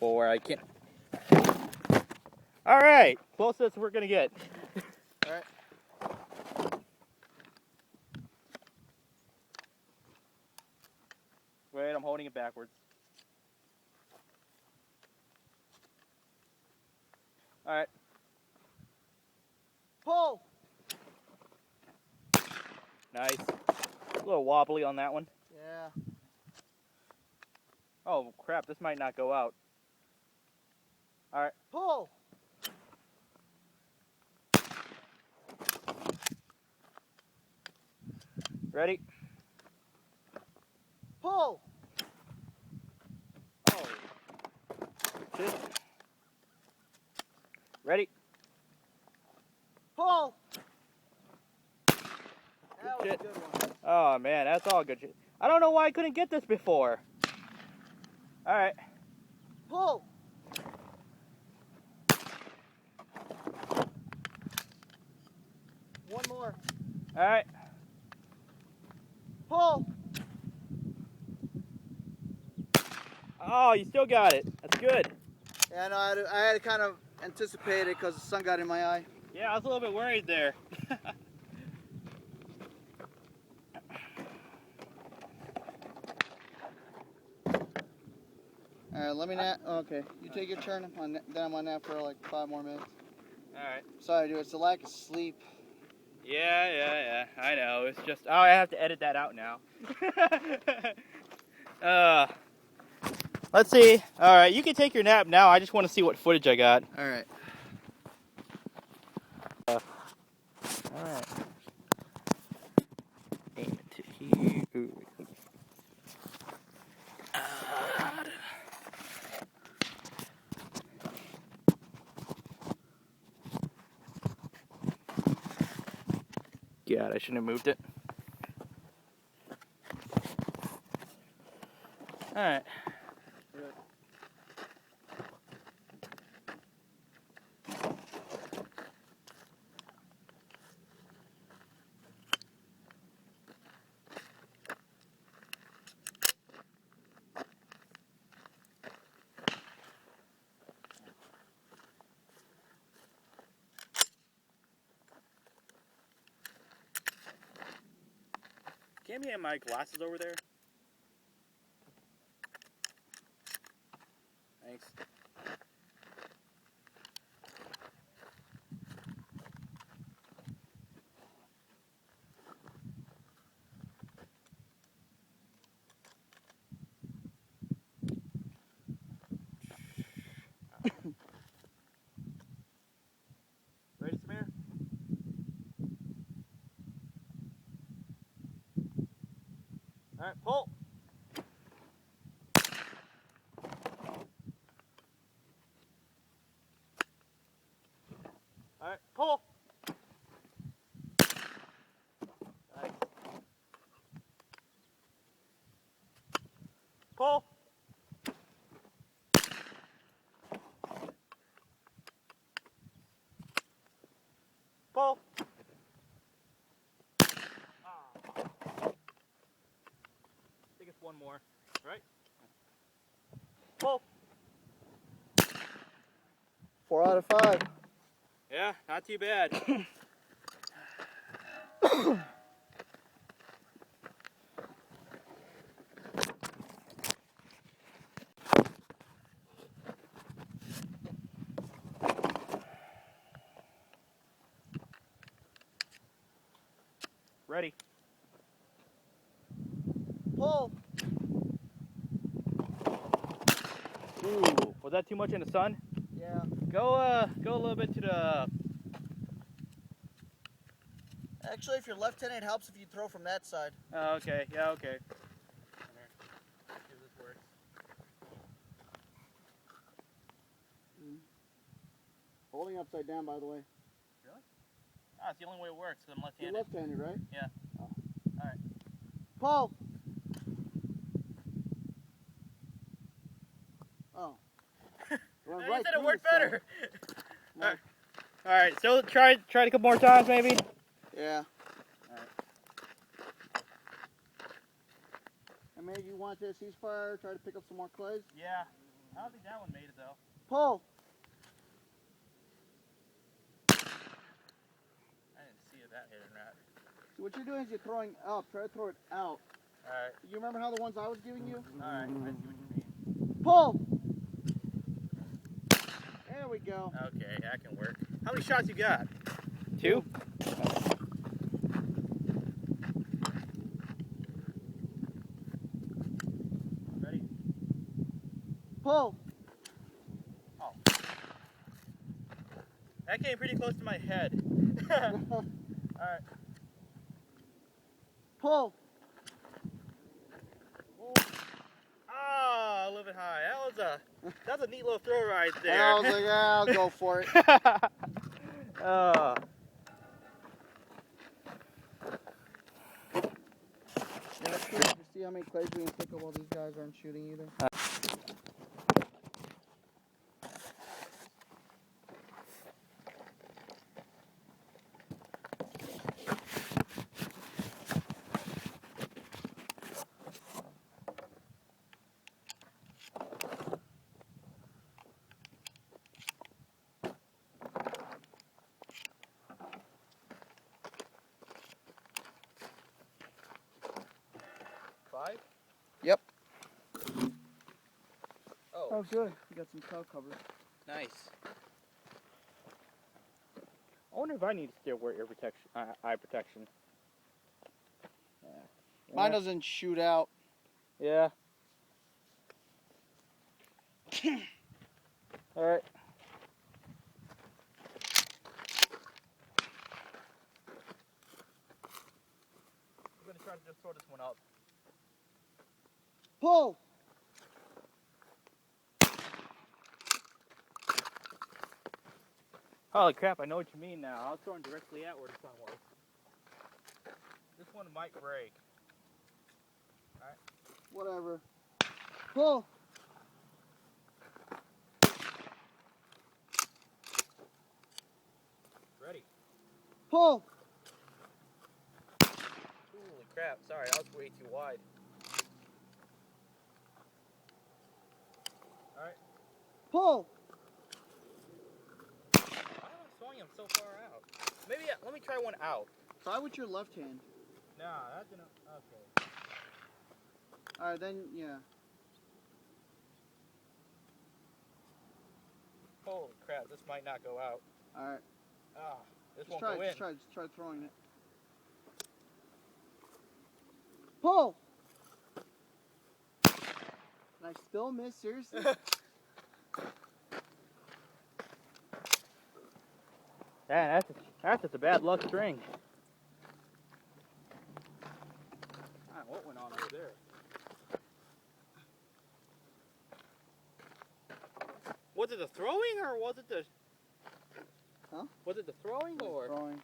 careful where I can't. All right, closest we're gonna get. All right. Wait, I'm holding it backwards. All right. Pull. Nice. A little wobbly on that one. Yeah. Oh crap, this might not go out. All right. Pull. Ready? Pull. Oh. Shit. Ready? Pull. That was shit. a good one. Oh man, that's all good shit. I don't know why I couldn't get this before. All right. Pull. One more. All right. Pull. Oh, you still got it. That's good. Yeah, no, I had to kind of anticipate it because the sun got in my eye. Yeah, I was a little bit worried there. All right, let me nap. Okay, you take your turn. Then I'm on nap for like 5 more minutes. All right. Sorry, dude. It's the lack of sleep. Yeah. I know. It's just. Oh, I have to edit that out now. Let's see. All right, you can take your nap now. I just want to see what footage I got. All right. All right. Aim it to here. Ooh. God, I shouldn't have moved it. All right. Can you have my glasses over there? Thanks. Ready, Samir? All right, pull. All right, pull. Nice. Pull. Pull. I think it's one more, right? Pull. 4 out of 5. Yeah, not too bad. Ready. Pull. Ooh, was that too much in the sun? Yeah. Go a little bit to the. Actually, if you're left-handed, it helps if you throw from that side. Oh, okay. Yeah, okay. See if this works. Holding upside down, by the way. Really? Ah, it's the only way it works because I'm You're left-handed. left-handed, right? Yeah. Oh. All right. Pull. Oh. No, you said it worked better. All right. So try it a couple more times, maybe. Yeah. All right. And maybe you want to ceasefire, try to pick up some more clays? Yeah. I don't think that one made it though. Pull. I didn't see that hit or not. So what you're doing is you're throwing up. Try to throw it out. Alright. You remember how the ones I was giving you? Alright, I see what you mean. Pull. There we go. Okay, that can work. How many shots you got? 2? Ready? Pull. Oh. That came pretty close to my head. Alright. Pull. Ah, a little bit high. That was a neat little throw right there. And I was like, yeah, I'll go for it. Yeah, it's curious to see how many clays we can pick up while these guys aren't shooting either. Yep. Oh, good. You got some cloud cover. Nice. I wonder if I need to still wear ear protection, eye protection. Yeah. Mine doesn't shoot out. Yeah. All right. I'm gonna try to just throw this one up. Pull. Holy crap, I know what you mean now. I was throwing directly at where the sun was. This one might break. Alright. Whatever. Pull. Ready. Pull. Holy crap, sorry, that was way too wide. Alright. Pull. Why am I throwing him so far out? Maybe, let me try one out. Try with your left hand. Nah, that's gonna, okay. Alright, then, yeah. Holy crap, this might not go out. Alright. Ah, this Just won't try, go in. just try throwing it. Pull! And I still miss, seriously? Yeah, that's just a bad luck string. I don't know what went on over there. Was it the throwing or was it the... Huh? Was it the throwing or... Throwing.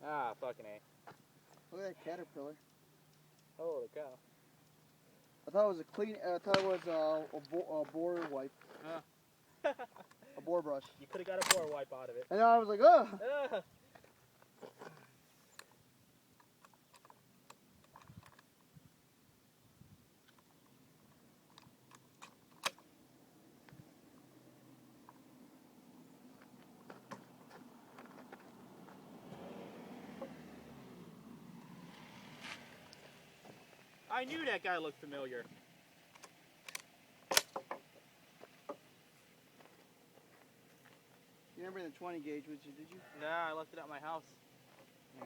Ah, fucking A. Look at that caterpillar. Holy cow. I thought it was I thought it was a boar wipe. A boar brush. You could have got a boar wipe out of it. And I was like, ugh! I knew that guy looked familiar. You remember the 20 gauge with you, did you? Nah, I left it at my house. Yeah.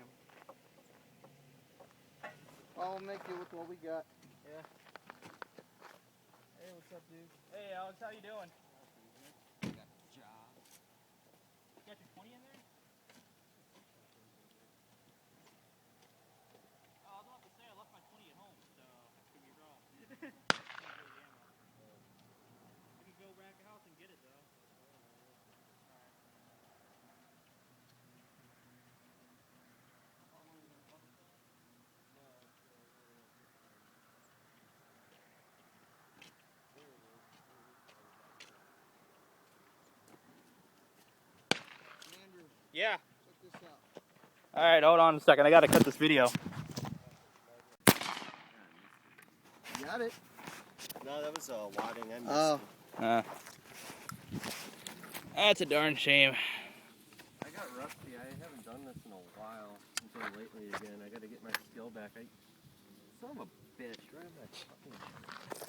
Well, we'll make it with what we got. Yeah. Hey, what's up, dude? Hey, Alex, how you doing? Got a job. You got your 20 in there? Oh, I was about to say I left my 20 at home, so could be wrong. I can go back to the house and get it though. Andrew, Yeah. check this out. Alright, hold on a second. I gotta cut this video. You got it. No, that was wadding. I missed Oh. it. That's a darn shame. I got rusty. I haven't done this in a while until lately again. I got to get my skill back. Son of a bitch, right on my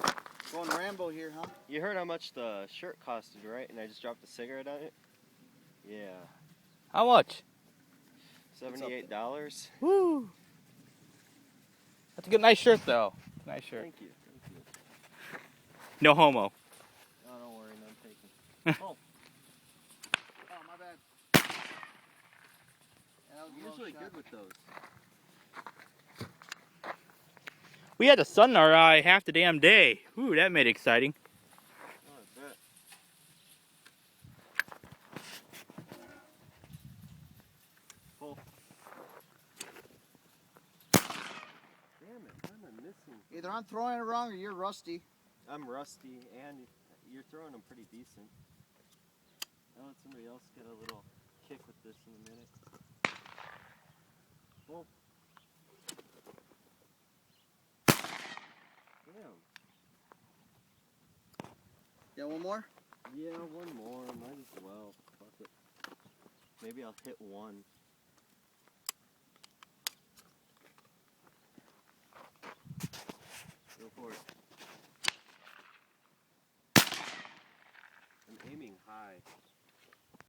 fucking... Going Rambo here, huh? You heard how much the shirt costed, right? And I just dropped a cigarette on it? Yeah. How much? $78. Woo! That's a good, nice shirt, though. Nice shirt. Thank you. Thank you. No homo. Oh, don't worry. None taken. Oh, Oh, my bad. Yeah, that was a I'm low usually shot. good with those. We had the sun in our eye half the damn day. Ooh, that made it exciting. Oh, I bet. Full. Damn it, why am I missing? Either I'm throwing it wrong or you're rusty. I'm rusty, and you're throwing them pretty decent. I'll let somebody else get a little kick with this in a minute. Full. Damn. Yeah, one more? Yeah, one more. Might as well. Fuck it. Maybe I'll hit one. Go for it. I'm aiming high.